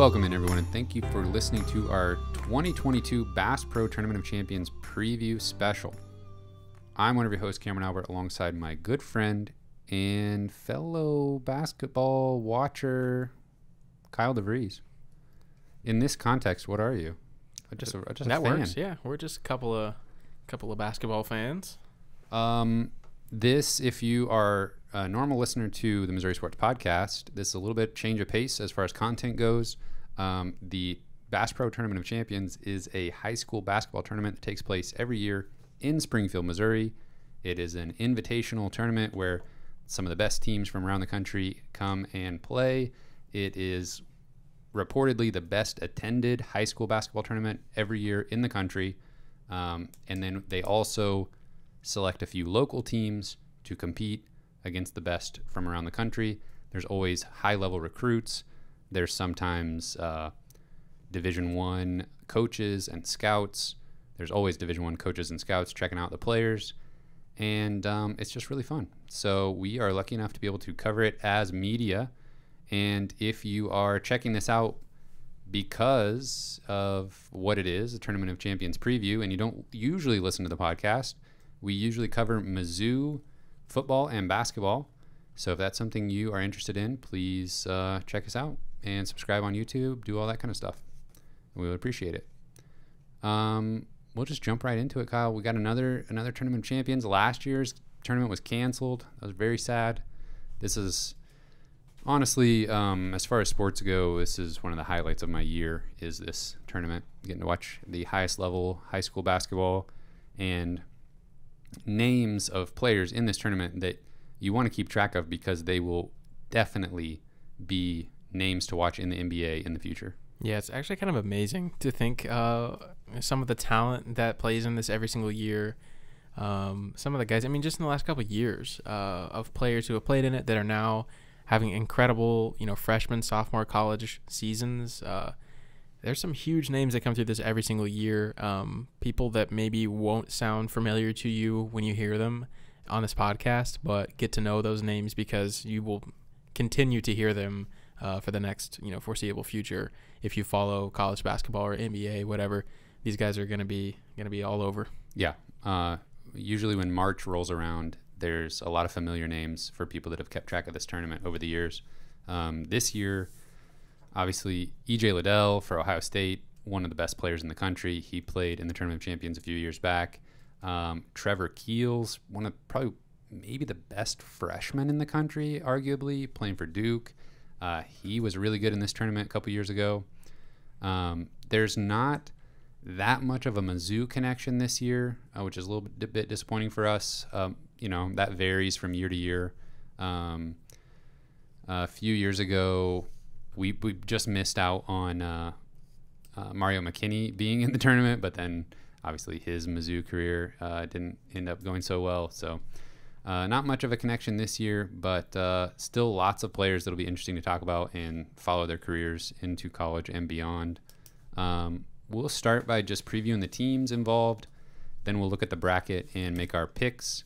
Welcome in, everyone, and thank you for listening to our 2022 Bass Pro Tournament of Champions preview special. I'm one of your hosts, Cameron Albert, alongside my good friend and fellow basketball watcher, Kyle DeVries. In this context, what are you? Just a fan. Works, yeah. We're just a couple of basketball fans. This, if you are a normal listener to the Missouri Sports Podcast, this is a little bit change of pace as far as content goes. The Bass Pro Tournament of Champions is a high school basketball tournament that takes place every year in Springfield, Missouri. It is an invitational tournament where some of the best teams from around the country come and play. It is reportedly the best attended high school basketball tournament every year in the country. And then they also select a few local teams to compete against the best from around the country. There's always high-level recruits. There's sometimes Division I coaches and scouts. There's always Division I coaches and scouts checking out the players. And it's just really fun. So we are lucky enough to be able to cover it as media. And if you are checking this out because of what it is, a Tournament of Champions preview, and you don't usually listen to the podcast, we usually cover Mizzou football and basketball. So if that's something you are interested in, please check us out and subscribe on YouTube, do all that kind of stuff. We would appreciate it. We'll just jump right into it, Kyle. We got another Tournament of Champions. Last year's tournament was canceled. That was very sad. This is honestly, as far as sports go, this is one of the highlights of my year, is this tournament. Getting to watch the highest level high school basketball and names of players in this tournament that you want to keep track of because they will definitely be names to watch in the NBA in the future. Yeah, it's actually kind of amazing to think some of the talent that plays in this every single year. Some of the guys, I mean, just in the last couple of years of players who have played in it that are now having incredible, freshman, sophomore, college seasons. There's some huge names that come through this every single year. People that maybe won't sound familiar to you when you hear them on this podcast, but get to know those names because you will continue to hear them for the next, foreseeable future. If you follow college basketball or NBA, whatever, these guys are gonna be all over. Yeah. Usually when March rolls around, there's a lot of familiar names for people that have kept track of this tournament over the years. This year, obviously, E.J. Liddell for Ohio State, one of the best players in the country. He played in the Tournament of Champions a few years back. Trevor Keels, one of probably maybe the best freshmen in the country, arguably, playing for Duke. He was really good in this tournament a couple years ago. There's not that much of a Mizzou connection this year, which is a little bit disappointing for us. That varies from year to year. A few years ago, we just missed out on Mario McKinney being in the tournament, but then obviously his Mizzou career didn't end up going so well. So not much of a connection this year, but still lots of players that'll be interesting to talk about and follow their careers into college and beyond. We'll start by just previewing the teams involved. Then we'll look at the bracket and make our picks.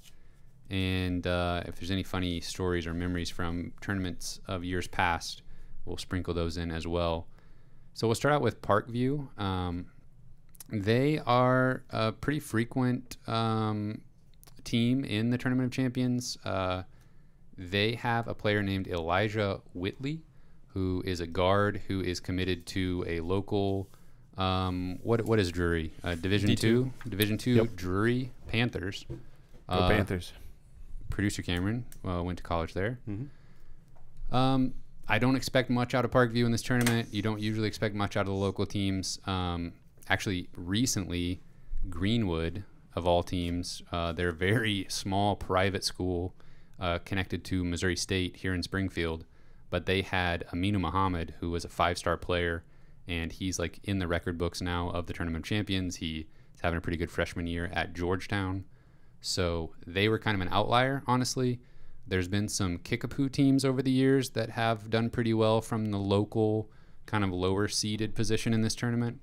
And if there's any funny stories or memories from tournaments of years past, we'll sprinkle those in as well. So we'll start out with Parkview. They are a pretty frequent team in the Tournament of Champions. They have a player named Elijah Whitley, who is a guard who is committed to a local, what is Drury? Division II? Division II, yep. Drury Panthers. Go Panthers. Producer Cameron went to college there. Mm-hmm. I don't expect much out of Parkview in this tournament. You don't usually expect much out of the local teams. Actually, recently, Greenwood, of all teams, they're a very small private school connected to Missouri State here in Springfield, but they had Aminu Muhammad, who was a 5-star player, and he's like in the record books now of the Tournament of Champions. He's having a pretty good freshman year at Georgetown. So they were kind of an outlier, honestly. There's been some Kickapoo teams over the years that have done pretty well from the local kind of lower seeded position in this tournament.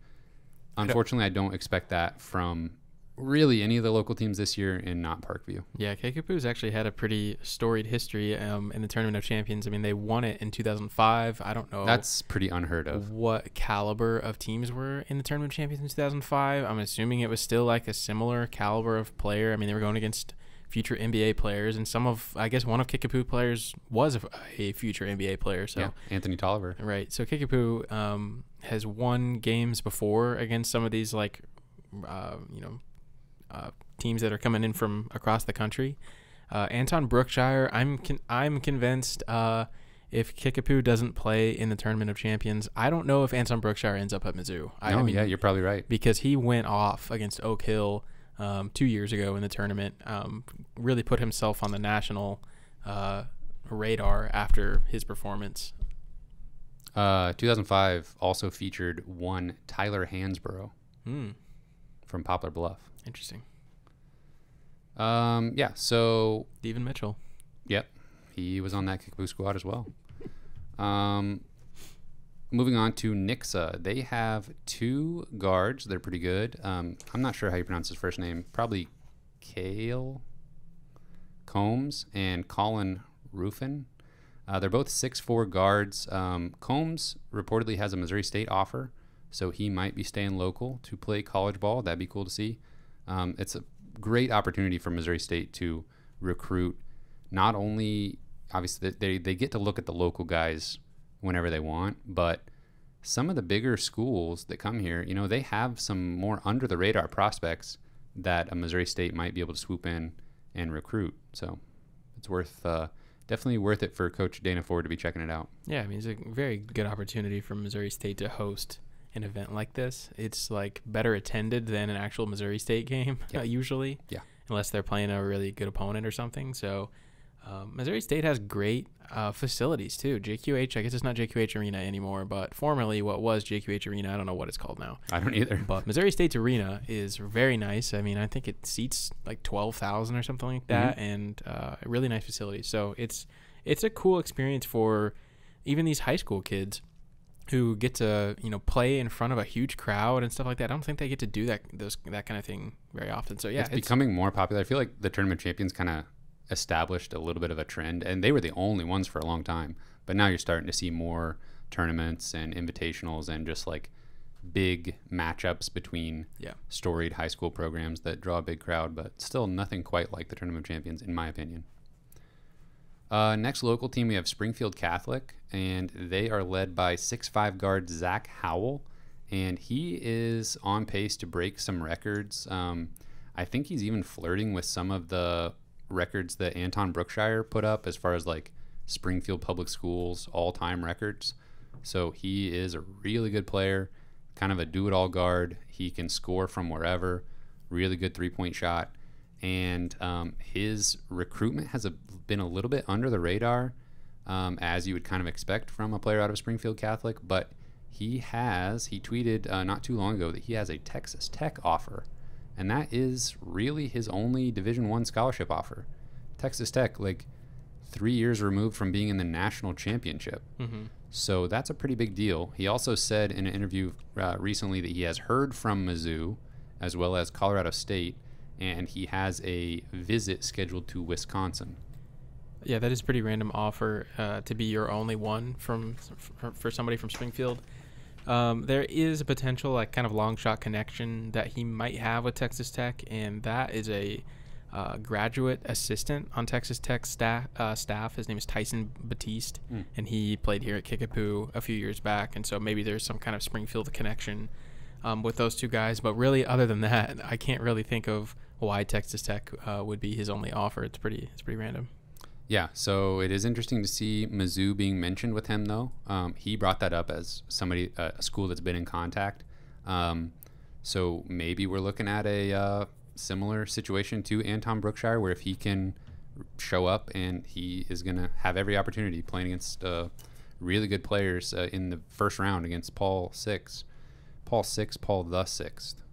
Unfortunately, I don't expect that from really any of the local teams this year and not Parkview. Yeah, Kickapoo's actually had a pretty storied history in the Tournament of Champions. I mean, they won it in 2005. I don't know. That's pretty unheard of. What caliber of teams were in the Tournament of Champions in 2005? I'm assuming it was still like a similar caliber of player. I mean, they were going against future NBA players, and I guess one of Kickapoo players was a future NBA player. So yeah, Anthony Tolliver. Right. So Kickapoo has won games before against some of these like, teams that are coming in from across the country. Anton Brookshire, I'm convinced if Kickapoo doesn't play in the Tournament of Champions, I don't know if Anton Brookshire ends up at Mizzou. Yeah, you're probably right. Because he went off against Oak Hill 2 years ago in the tournament, really put himself on the national radar after his performance. 2005 also featured one Tyler Hansborough from Poplar Bluff. Interesting. Yeah, so Steven Mitchell. Yep, he was on that Kickapoo squad as well. Moving on to Nixa. They have 2 guards. They're pretty good. I'm not sure how you pronounce his first name. Probably Cale Combs and Colin Ruffin. They're both 6'4" guards. Combs reportedly has a Missouri State offer, so he might be staying local to play college ball. That'd be cool to see. It's a great opportunity for Missouri State to recruit. Not only, obviously, they get to look at the local guys whenever they want, but some of the bigger schools that come here, they have some more under-the-radar prospects that a Missouri State might be able to swoop in and recruit. So it's definitely worth it for Coach Dana Ford to be checking it out. Yeah, I mean, it's a very good opportunity for Missouri State to host an event like this. It's like better attended than an actual Missouri State game usually. Yeah. Unless they're playing a really good opponent or something. So Missouri State has great facilities too. JQH, I guess it's not JQH Arena anymore, but formerly what was JQH Arena, I don't know what it's called now. I don't either. But Missouri State's arena is very nice. I mean, I think it seats like 12,000 or something like that, and a really nice facility. So it's a cool experience for even these high school kids who get to play in front of a huge crowd and stuff like that. I don't think they get to do that kind of thing very often. So yeah, it's becoming more popular. I feel like the Tournament Champions kind of established a little bit of a trend, and they were the only ones for a long time, but now you're starting to see more tournaments and invitationals and just like big matchups between storied high school programs that draw a big crowd, but still nothing quite like the Tournament of Champions in my opinion. Next local team, we have Springfield Catholic, and they are led by 6'5" guard Zach Howell, and he is on pace to break some records. I think he's even flirting with some of the records that Anton Brookshire put up as far as like Springfield Public Schools all-time records. So he is a really good player, kind of a do-it-all guard. He can score from wherever, really good three-point shot, and his recruitment has been a little bit under the radar, as you would kind of expect from a player out of Springfield Catholic, but he tweeted not too long ago that he has a Texas Tech offer. And that is really his only Division I scholarship offer. Texas Tech, like 3 years removed from being in the national championship. So that's a pretty big deal. He also said in an interview recently that he has heard from Mizzou as well as Colorado State, and he has a visit scheduled to Wisconsin. Yeah, that is a pretty random offer to be your only one for somebody from Springfield. There is a potential like kind of long shot connection that he might have with Texas Tech, and that is a graduate assistant on Texas Tech staff. His name is Tyson Batiste, and he played here at Kickapoo a few years back, and so maybe there's some kind of Springfield connection with those two guys. But really, other than that, I can't really think of why Texas Tech would be his only offer. It's pretty random. Yeah, so it is interesting to see Mizzou being mentioned with him, though. He brought that up as somebody, a school that's been in contact. So maybe we're looking at a similar situation to Anton Brookshire, where if he can show up, and he is going to have every opportunity playing against really good players in the first round against Paul the Sixth.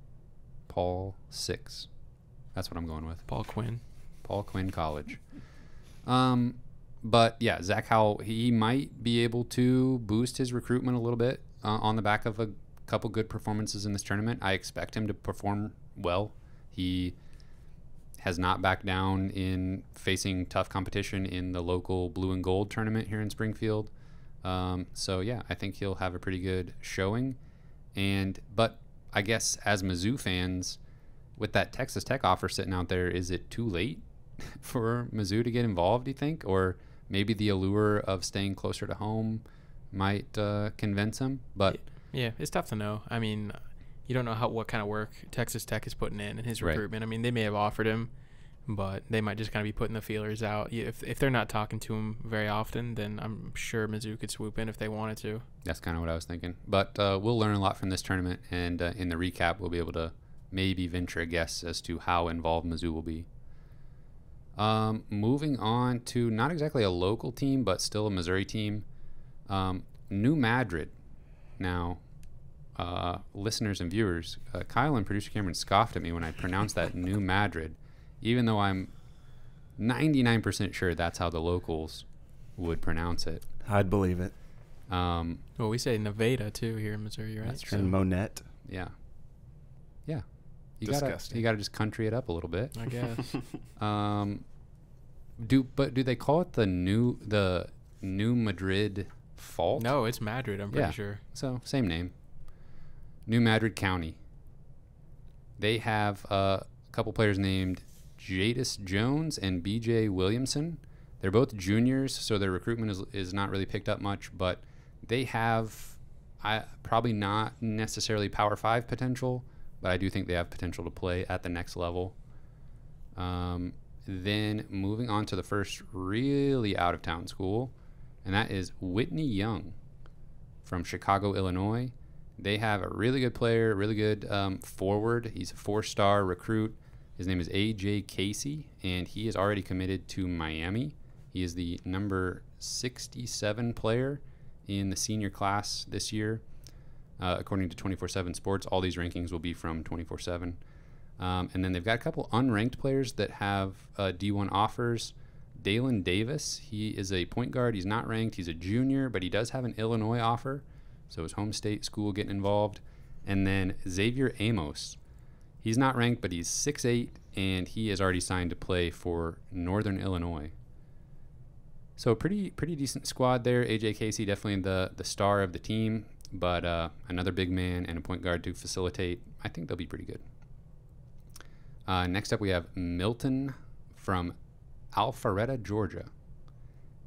That's what I'm going with. Paul Quinn College. But yeah, Zach Howell, he might be able to boost his recruitment a little bit on the back of a couple good performances in this tournament. I expect him to perform well. He has not backed down in facing tough competition in the local blue and gold tournament here in Springfield. So yeah, I think he'll have a pretty good showing. But I guess as Mizzou fans, with that Texas Tech offer sitting out there, is it too late for Mizzou to get involved, do you think? Or maybe the allure of staying closer to home might convince him? But yeah, it's tough to know. I mean, you don't know what kind of work Texas Tech is putting in his recruitment. Right. I mean, they may have offered him, but they might just kind of be putting the feelers out. If they're not talking to him very often, then I'm sure Mizzou could swoop in if they wanted to. That's kind of what I was thinking. But we'll learn a lot from this tournament, and in the recap, we'll be able to maybe venture a guess as to how involved Mizzou will be. Moving on to not exactly a local team, but still a Missouri team, New Madrid. Now, listeners and viewers, Kyle and producer Cameron scoffed at me when I pronounced that New Madrid, even though I'm 99% sure that's how the locals would pronounce it. I'd believe it. Well, we say Nevada too here in Missouri, right? That's true. And Monette. Yeah. Yeah. You gotta just country it up a little bit, I guess. Do they call it the New Madrid Fault? No, it's Madrid, I'm pretty sure. So same name. New Madrid County. They have a couple players named Jadis Jones and BJ Williamson. They're both juniors, so their recruitment is not really picked up much, but they have probably not necessarily Power 5 potential, but I do think they have potential to play at the next level. Then moving on to the first really out-of-town school, and that is Whitney Young from Chicago, Illinois. They have a really good player, really good forward. He's a 4-star recruit. His name is A.J. Casey, and he is already committed to Miami. He is the number 67 player in the senior class this year. According to 24/7 Sports, all these rankings will be from 24/7. And then they've got a couple unranked players that have D1 offers. Dalen Davis, he is a point guard. He's not ranked. He's a junior, but he does have an Illinois offer. So his home state school getting involved. And then Xavier Amos. He's not ranked, but he's 6'8", and he is already signed to play for Northern Illinois. So pretty decent squad there. A.J. Casey, definitely the star of the team, but another big man and a point guard to facilitate. I think they'll be pretty good. Next up, we have Milton from Alpharetta, Georgia.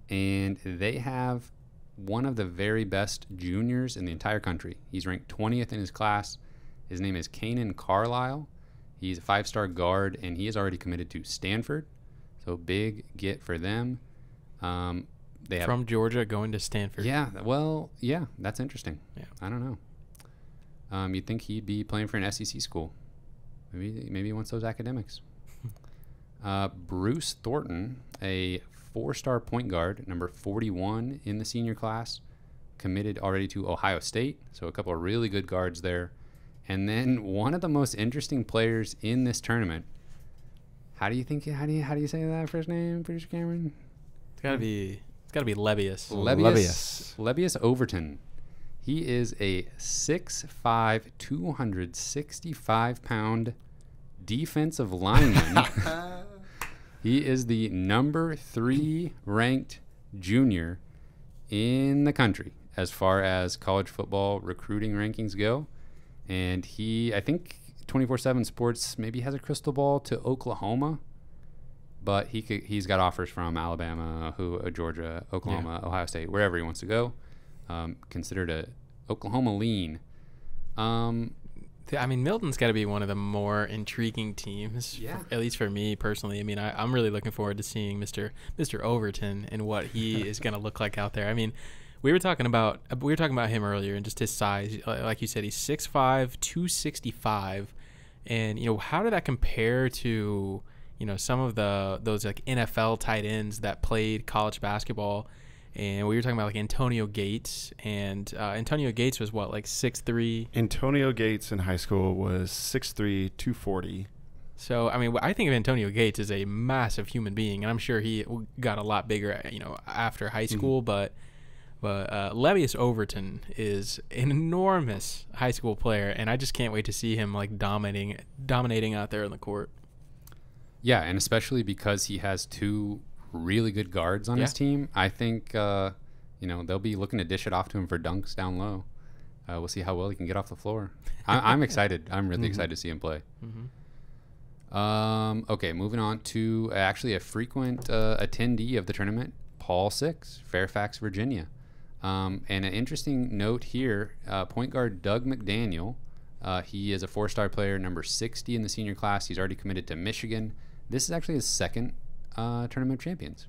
And they have one of the very best juniors in the entire country. He's ranked 20th in his class. His name is Kanan Carlisle. He's a 5-star guard, and he is already committed to Stanford. So big get for them. They have from Georgia going to Stanford. Yeah, well, yeah, that's interesting. Yeah. I don't know. You'd think he'd be playing for an SEC school. Maybe he wants those academics. Bruce Thornton, a 4-star point guard, number 41 in the senior class, committed already to Ohio State. So a couple of really good guards there. And then one of the most interesting players in this tournament. How do you say that first name, Producer Cameron? It's gotta be Lebbeus. Lebbeus Overton. He is a 6'5", 265-pound defensive lineman. He is the number 3 ranked junior in the country as far as college football recruiting rankings go. And I think 24/7 Sports maybe has a crystal ball to Oklahoma, but he's got offers from Alabama, Georgia, Oklahoma, Ohio State, wherever he wants to go. Considered a Oklahoma lean. I mean, Milton's got to be one of the more intriguing teams, at least for me personally. I mean, I'm really looking forward to seeing Mr. Overton and what he is going to look like out there. I mean, we were talking about him earlier and just his size. Like you said, he's 6'5", 265, and how did that compare to some of those like NFL tight ends that played college basketball? And we were talking about like Antonio Gates, and Antonio Gates was what, like 6'3"? Antonio Gates in high school was 6'3", 240. So, I mean, I think of Antonio Gates as a massive human being, and I'm sure he got a lot bigger, after high school. But But Levius Overton is an enormous high school player, and I just can't wait to see him like dominating out there in the court. Yeah, and especially because he has two really good guards on his team. I think they'll be looking to dish it off to him for dunks down low. We'll see how well he can get off the floor. I'm excited. I'm really excited to see him play. Okay, moving on to actually a frequent attendee of the tournament, Paul Six, Fairfax, Virginia. And an interesting note here, point guard Doug McDaniel. He is a four-star player, number 60 in the senior class. He's already committed to Michigan. This is actually his second Tournament of Champions.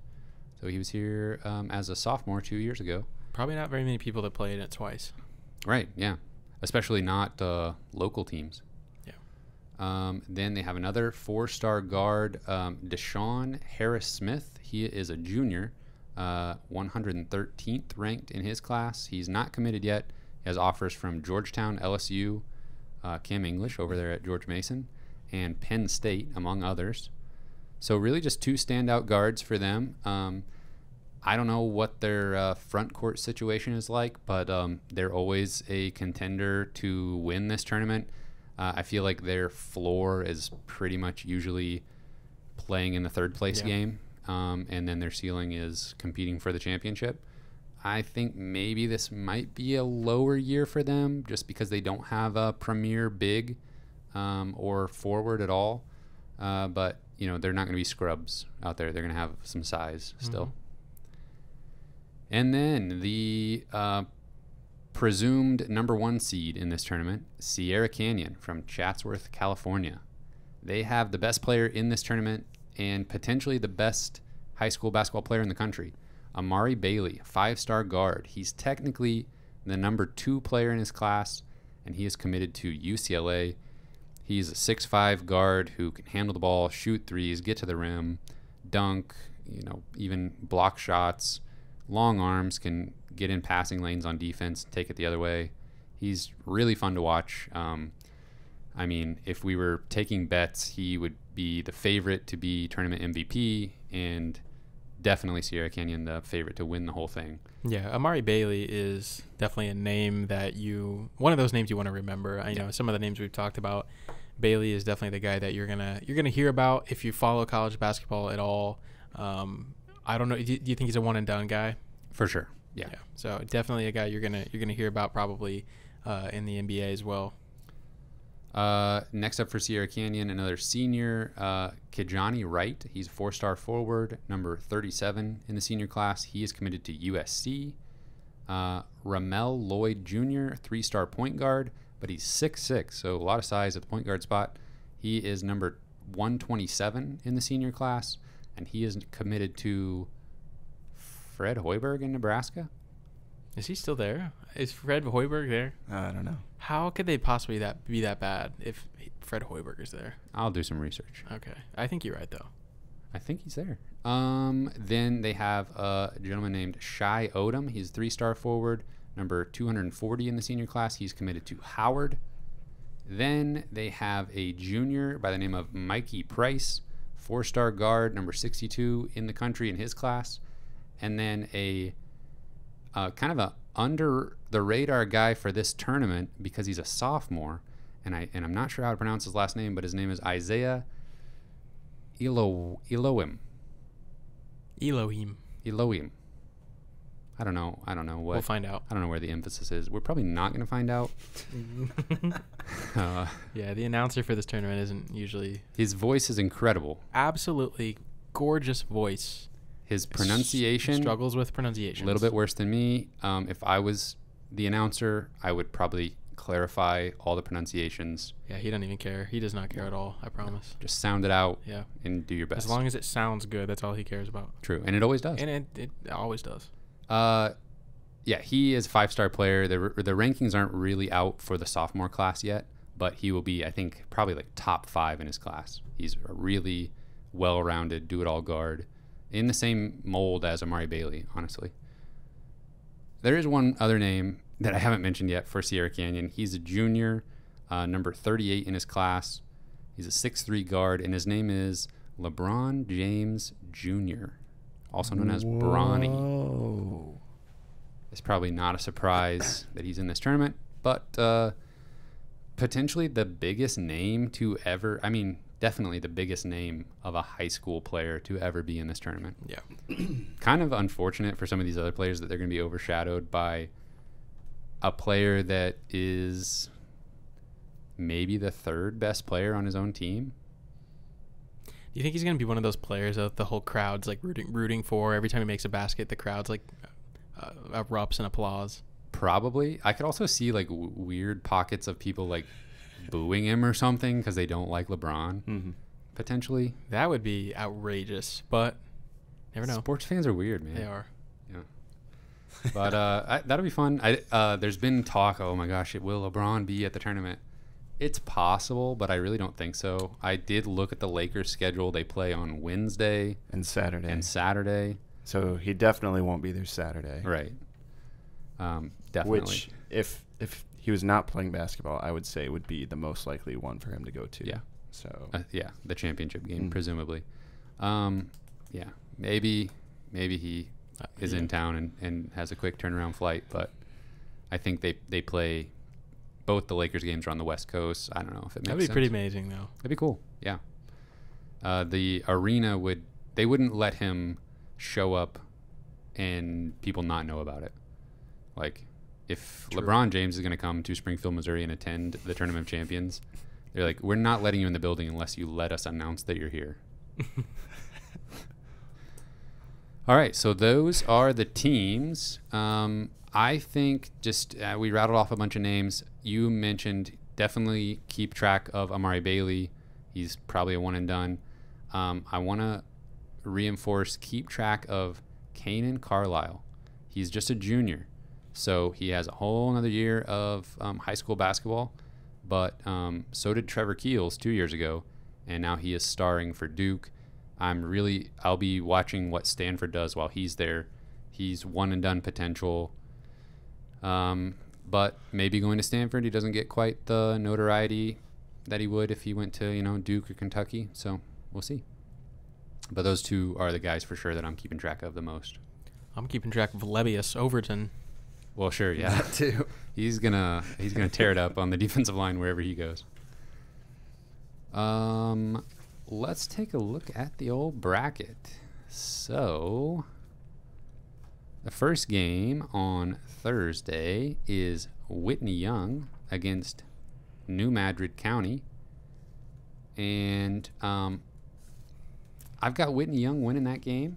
So he was here as a sophomore 2 years ago. Probably not very many people that played it twice. Right, yeah. Especially not local teams. Yeah. Then they have another four-star guard, Desean Harris-Smith. He is a junior, 113th ranked in his class. He's not committed yet. He has offers from Georgetown, LSU, Cam English over there at George Mason, and Penn State, among others. So really just two standout guards for them. I don't know what their front court situation is like, but they're always a contender to win this tournament. I feel like their floor is pretty much usually playing in the third place game, and then their ceiling is competing for the championship. I think maybe this might be a lower year for them just because they don't have a premier big or forward at all. But they're not going to be scrubs out there. They're going to have some size still. And then the presumed number one seed in this tournament, Sierra Canyon from Chatsworth, California. They have the best player in this tournament and potentially the best high school basketball player in the country, Amari Bailey, five-star guard. He's technically the number 2 player in his class, and he is committed to UCLA. He's a 6'5" guard who can handle the ball, shoot threes, get to the rim, dunk, even block shots, long arms, can get in passing lanes on defense, take it the other way. He's really fun to watch. If we were taking bets, he would be the favorite to be tournament MVP, and definitely Sierra Canyon the favorite to win the whole thing. Yeah, Amari Bailey is definitely a name that one of those names you want to remember. I know some of the names we've talked about. Bailey is definitely the guy that you're gonna hear about if you follow college basketball at all. I don't know. Do you think he's a one and done guy? For sure. Yeah. So definitely a guy you're gonna hear about probably in the NBA as well. Next up for Sierra Canyon, another senior, Kijani Wright. He's a 4-star forward, number 37 in the senior class. He is committed to USC. Ramel Lloyd Jr., 3-star point guard, but he's 6'6", so a lot of size at the point guard spot. He is number 127 in the senior class, and he is committed to Fred Hoiberg in Nebraska. Is he still there? Is Fred Hoiberg there? I don't know. How could they possibly be that bad if Fred Hoiberg is there? I'll do some research. Okay. I think you're right, though. I think he's there. Then they have a gentleman named Shai Odom. He's a 3-star forward, number 240 in the senior class. He's committed to Howard. Then they have a junior by the name of Mikey Price, 4-star guard, number 62 in the country in his class. And then a kind of a under the radar guy for this tournament because he's a sophomore, and I'm not sure how to pronounce his last name, but his name is Isaiah Elohim. I don't know what. We'll find out. I don't know where the emphasis is. We're probably not going to find out. Yeah, the announcer for this tournament isn't usually. His voice is incredible. Absolutely gorgeous voice. His pronunciation struggles with pronunciation. A little bit worse than me. If I was the announcer, I would probably clarify all the pronunciations. Yeah, he doesn't even care. He does not care at all, I promise. Just sound it out. Yeah. And do your best. As long as it sounds good, that's all he cares about. True. And it always does. And it always does. Yeah, he is a 5-star player. The rankings aren't really out for the sophomore class yet, but he will be, I think, probably like top 5 in his class. He's a really well-rounded, do-it-all guard in the same mold as Amari Bailey, honestly. There is one other name that I haven't mentioned yet for Sierra Canyon. He's a junior, number 38 in his class. He's a 6'3" guard, and his name is Lebron James Jr., also known as Bronny. It's probably not a surprise that he's in this tournament, but potentially the biggest name to ever, I mean, definitely the biggest name of a high school player to ever be in this tournament. Yeah. Kind of unfortunate for some of these other players that they're going to be overshadowed by a player that is maybe the third best player on his own team. Do you think he's going to be one of those players that the whole crowd's like rooting for? Every time he makes a basket, the crowd's like erupts in applause. Probably. I could also see like weird pockets of people like booing him or something because they don't like LeBron. Mm-hmm. Potentially. That would be outrageous, but never know. Sports fans are weird, man. They are. Yeah. But that'll be fun. There's been talk, oh my gosh, will LeBron be at the tournament? It's possible, but I really don't think so. I did look at the Lakers schedule. They play on Wednesday and Saturday. So he definitely won't be there Saturday. Right. Definitely. Which, if he was not playing basketball, I would say would be the most likely one for him to go to. Yeah. So. Yeah, the championship game, presumably. Yeah, maybe he is in town and has a quick turnaround flight, but I think they play both the Lakers games are on the West Coast. I don't know if it makes sense. That'd be pretty amazing, though. That'd be cool. Yeah. The arena they wouldn't let him show up and people not know about it. Like, if True. LeBron James is going to come to Springfield, Missouri and attend the Tournament of Champions, they're like, we're not letting you in the building unless you let us announce that you're here. All right, so those are the teams. I think just we rattled off a bunch of names. You mentioned definitely keep track of Amari Bailey. He's probably a one and done. I want to reinforce, keep track of Kanan Carlisle. He's just a junior, so he has a whole another year of high school basketball. But so did Trevor Keels 2 years ago, and now he is starring for Duke. I'll be watching what Stanford does while he's there. He's one and done potential. But maybe going to Stanford, he doesn't get quite the notoriety that he would if he went to, Duke or Kentucky. So we'll see. But those two are the guys for sure that I'm keeping track of the most. I'm keeping track of Levius Overton. Well, sure, yeah. That too. He's gonna tear it up on the defensive line wherever he goes. Let's take a look at the old bracket. So the first game on Thursday is Whitney Young against New Madrid County. And I've got Whitney Young winning that game.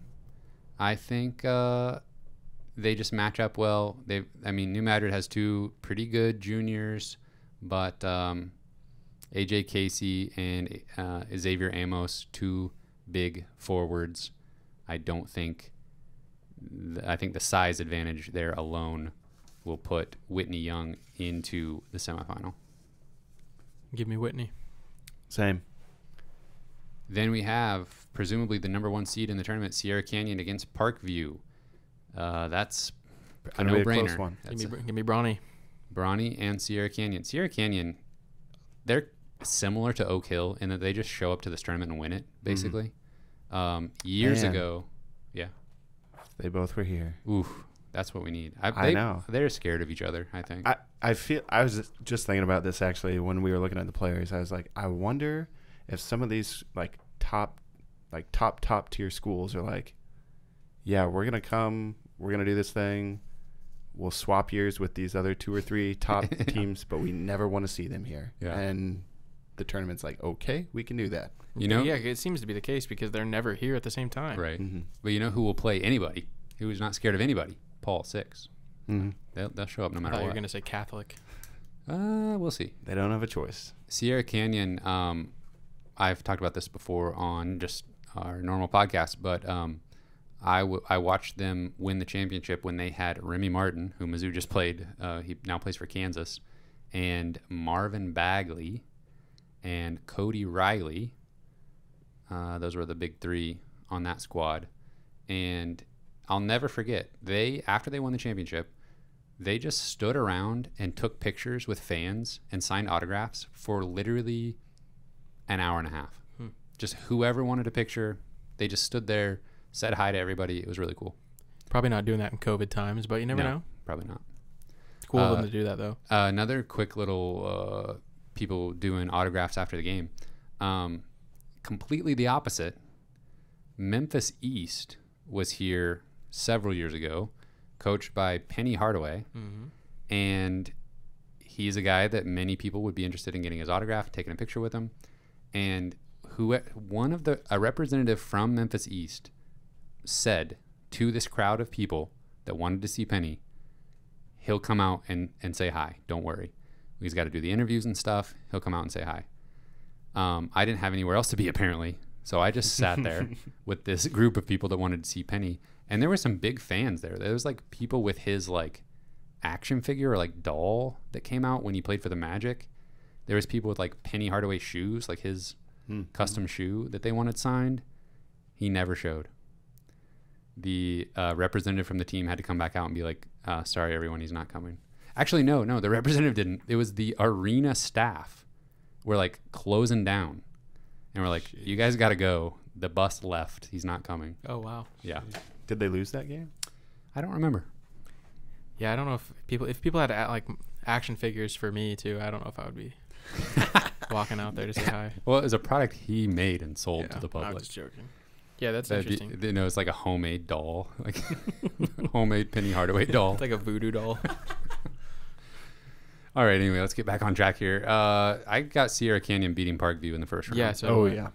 I think they just match up well. New Madrid has two pretty good juniors, but AJ Casey and Xavier Amos, two big forwards. I think the size advantage there alone will put Whitney Young into the semifinal. Give me Whitney. Same. Then we have presumably the number one seed in the tournament, Sierra Canyon against Parkview. That's a no-brainer. One. Give me Bronny. Bronny and Sierra Canyon. Sierra Canyon, they're similar to Oak Hill in that they just show up to this tournament and win it, basically. Years ago, yeah. They both were here. Oof, that's what we need. I know. They're scared of each other, I think. I was just thinking about this actually when we were looking at the players. I was like, I wonder if some of these top tier schools are like, yeah, we're gonna come, we're gonna do this thing, we'll swap years with these other two or three top teams, but we never want to see them here. Yeah. And the tournament's like, okay, we can do that. Yeah, it seems to be the case because they're never here at the same time. Right. Mm-hmm. But you know who will play anybody? Who is not scared of anybody? Paul Six. Mm-hmm. They'll show up no I matter thought you what. were gonna say Catholic. We'll see. They don't have a choice. Sierra Canyon, I've talked about this before on just our normal podcast, but I watched them win the championship when they had Remy Martin, who Mizzou just played. He now plays for Kansas, and Marvin Bagley and Cody Riley. Those were the big three on that squad. And I'll never forget, after they won the championship, they just stood around and took pictures with fans and signed autographs for literally an hour and a half. Just whoever wanted a picture, they just stood there, said hi to everybody. It was really cool. Probably not doing that in COVID times, but you never know. probably not. Cool of them to do that, though. Another quick little people doing autographs after the game. Completely the opposite. Memphis East was here several years ago, coached by Penny Hardaway. Mm-hmm. And he's a guy that many people would be interested in getting his autograph, taking a picture with him. And a representative from Memphis East said to this crowd of people that wanted to see Penny, he'll come out and say hi. Don't worry. He's got to do the interviews and stuff. He'll come out and say hi. I didn't have anywhere else to be, apparently. So I just sat there with this group of people that wanted to see Penny. And there were some big fans there. There was like people with his like action figure or like doll that came out when he played for the Magic. There was people with like Penny Hardaway shoes, like his custom shoe that they wanted signed. He never showed. The representative from the team had to come back out and be like, sorry, everyone, he's not coming. Actually, no, the representative didn't. It was the arena staff were like closing down. And we're like, Jeez. You guys got to go. The bus left. He's not coming. Oh, wow. Yeah. Did they lose that game? I don't remember. Yeah, I don't know if people had like action figures for me too. I don't know if I would be walking out there to say hi. Well, it was a product he made and sold to the I'm public. just joking. Yeah, that's That'd interesting. be, it's like a homemade doll, like homemade Penny Hardaway doll. It's like a voodoo doll. All right, anyway, let's get back on track here. I got Sierra Canyon beating Parkview in the first round. Yeah. So yeah.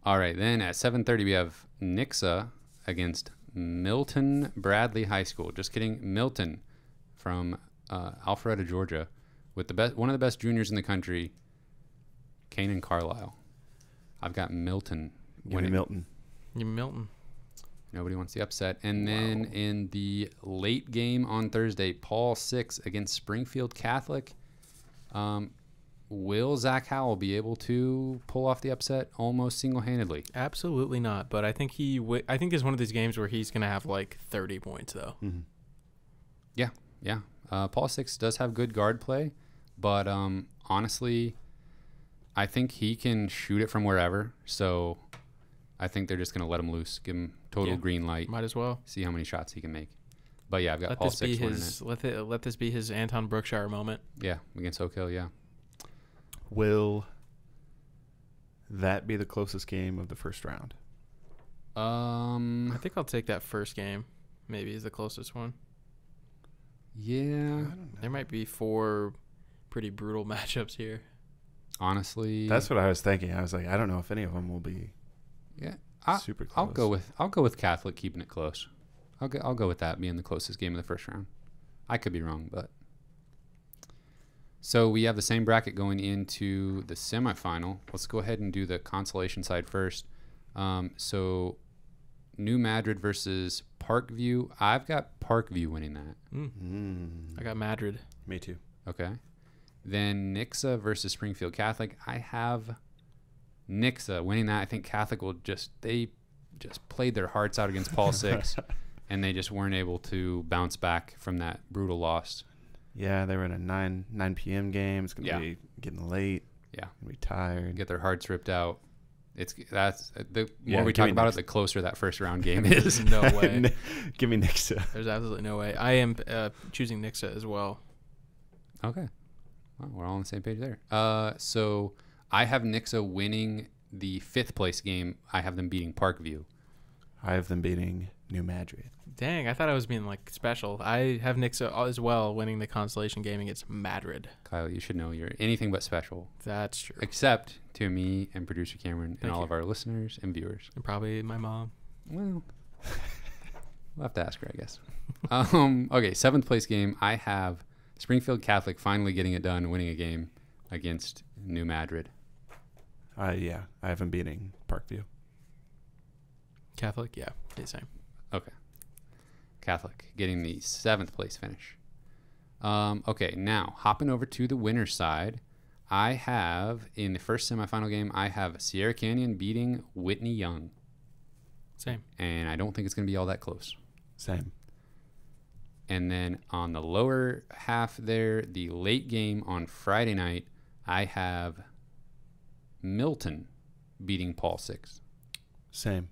All right, then at 7:30 we have Nixa against Milton Bradley High School. Just kidding, Milton from Alpharetta, Georgia, with one of the best juniors in the country, Kanan Carlisle. I've got Milton winning. Milton. You're Milton. Nobody wants the upset. And then in the late game on Thursday, Paul 6 against Springfield Catholic. Will Zach Howell be able to pull off the upset almost single-handedly? Absolutely not. But I think I think it's one of these games where he's gonna have like 30 points though. Mm-hmm. Yeah. Paul 6 does have good guard play, but honestly, I think he can shoot it from wherever. So I think they're just going to let him loose, give him total green light, Might as well. see how many shots he can make. But yeah, I've got Let Paul this be 6 winning it. let this be his Anton Brookshire moment. Yeah, against Oak Hill, yeah. Will that be the closest game of the first round? I think I'll take that first game. Maybe is the closest one. Yeah. There might be 4 pretty brutal matchups here. Honestly, That's what I was thinking. I was like, I don't know if any of them will be super close. I'll go with Catholic keeping it close. I'll go with that being the closest game of the first round. I could be wrong, but so we have the same bracket going into the semifinal. Let's go ahead and do the consolation side first. So New Madrid versus Parkview. I've got Parkview winning that. I got Madrid. Me too. Okay. Then Nixa versus Springfield Catholic. I have Nixa winning that. I think Catholic they just played their hearts out against Paul 6, and they just weren't able to bounce back from that brutal loss. Yeah, they were in a 9 p.m. game. It's going to be getting late. Yeah. Going to be tired. Get their hearts ripped out. The Yeah, more we give talk me about Nixa. it, the closer that first round game is. No way. Give me Nixa. There's absolutely no way. I am choosing Nixa as well. Okay. Well, we're all on the same page there. So I have Nixa winning the 5th place game. I have them beating Parkview. I have them beating New Madrid. Dang, I thought I was being like special. I have Nixa as well winning the consolation game against Madrid. Kyle, you should know you're anything but special. That's true. Except to me and producer Cameron and Thank all you. of our listeners and viewers. And probably my mom. Well, we'll have to ask her, I guess. Okay, 7th place game. I have Springfield Catholic finally getting it done, winning a game against New Madrid. I have them beating Parkview. Catholic, yeah, the same. Okay. Catholic getting the 7th place finish. Okay, now hopping over to the winner's side, I have in the first semifinal game, I have Sierra Canyon beating Whitney Young. Same. And I don't think it's going to be all that close. Same. And then on the lower half there, the late game on Friday night, I have Milton beating Paul 6. Same.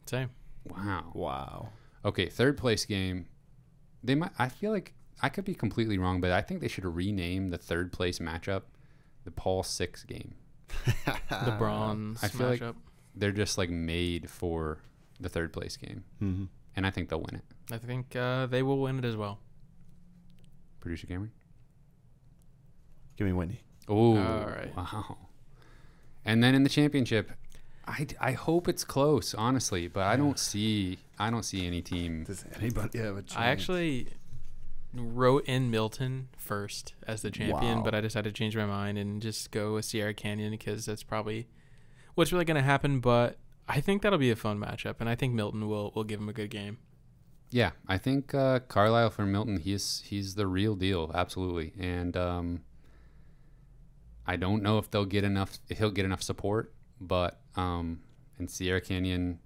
Same. Wow. Wow. Okay, 3rd place game, They might. I feel like I could be completely wrong, but I think they should rename the third place matchup the Paul 6 game. The bronze I feel matchup. like they're just like made for the third place game, and I think they'll win it. I think they will win it as well. Producer Cameron. Give me Whitney. Oh, all right. Wow. And then in the championship, I hope it's close, honestly, but I don't see any team. Does anybody have a chance? I actually wrote in Milton first as the champion, Wow. but I decided to change my mind and just go with Sierra Canyon because that's probably what's really going to happen. But I think that'll be a fun matchup, and I think Milton will give him a good game. Yeah, I think Carlisle for Milton, he's the real deal, absolutely. And I don't know if he'll get enough support, but in Sierra Canyon,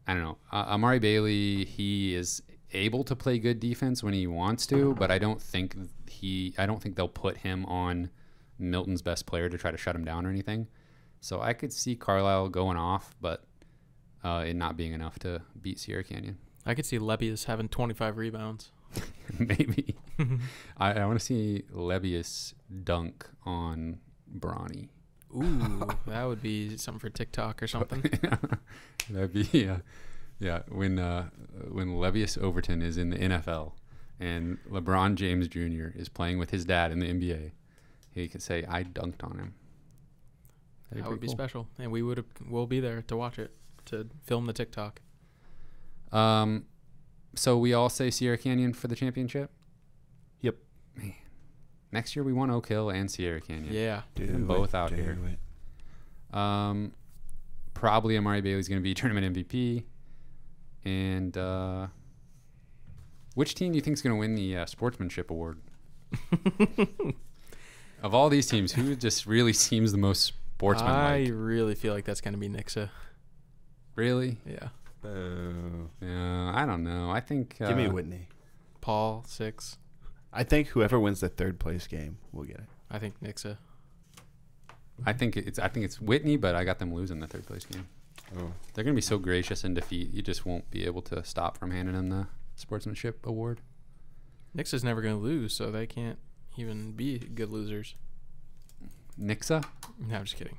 I don't know. Amari Bailey, he is able to play good defense when he wants to, but I don't think they'll put him on Milton's best player to try to shut him down or anything. So I could see Carlisle going off, but it not being enough to beat Sierra Canyon. I could see Lebius having 25 rebounds. Maybe. I want to see Lebius dunk on Bronny. Ooh, that would be something for TikTok or something. That'd be yeah. When Levius Overton is in the NFL and LeBron James Jr. is playing with his dad in the NBA, he could say, "I dunked on him." That would be special, and we'll be there to watch it, to film the TikTok. So we all say Sierra Canyon for the championship. Yep. Man, next year we want Oak Hill and Sierra Canyon. Yeah, both out here. Probably Amari Bailey's going to be tournament MVP. And which team do you think is going to win the sportsmanship award? Of all these teams, who just really seems the most sportsmanlike? I really feel like that's going to be Nixa. Really? Yeah. Yeah, I don't know. I think Give me Whitney. Paul 6. I think whoever wins the third place game will get it. I think Nixa. I think it's Whitney, but I got them losing the third place game. Oh. They're going to be so gracious in defeat, you just won't be able to stop from handing them the sportsmanship award. Nixa's never going to lose, so they can't even be good losers. Nixa? No, I'm just kidding.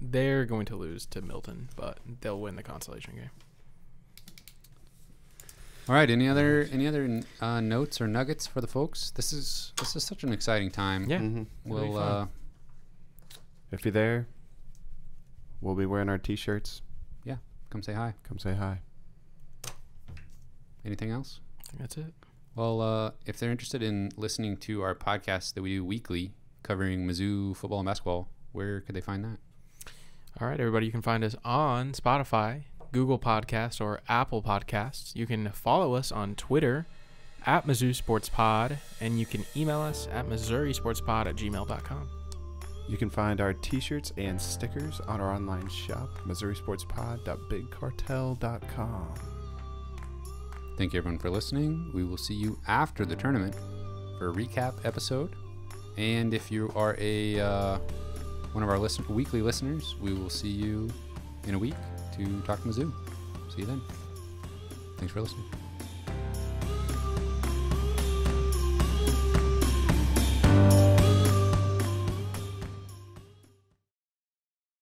They're going to lose to Milton, but they'll win the consolation game. All right. Any other notes or nuggets for the folks? This is such an exciting time. Yeah. Mm-hmm. We'll If you're there, we'll be wearing our T-shirts. yeah, come say hi. Come say hi. Anything else? I think that's it. Well, if they're interested in listening to our podcast that we do weekly covering Mizzou football and basketball, where could they find that? All right, everybody, you can find us on Spotify, Google Podcasts, or Apple Podcasts. You can follow us on Twitter at Mizzou Sports Pod, and you can email us at MissouriSportsPod@gmail.com. You can find our T-shirts and stickers on our online shop, MissouriSportsPod.BigCartel.com. Thank you, everyone, for listening. We will see you after the tournament for a recap episode. And if you are one of our weekly listeners, we will see you in a week to talk Mizzou. See you then. Thanks for listening.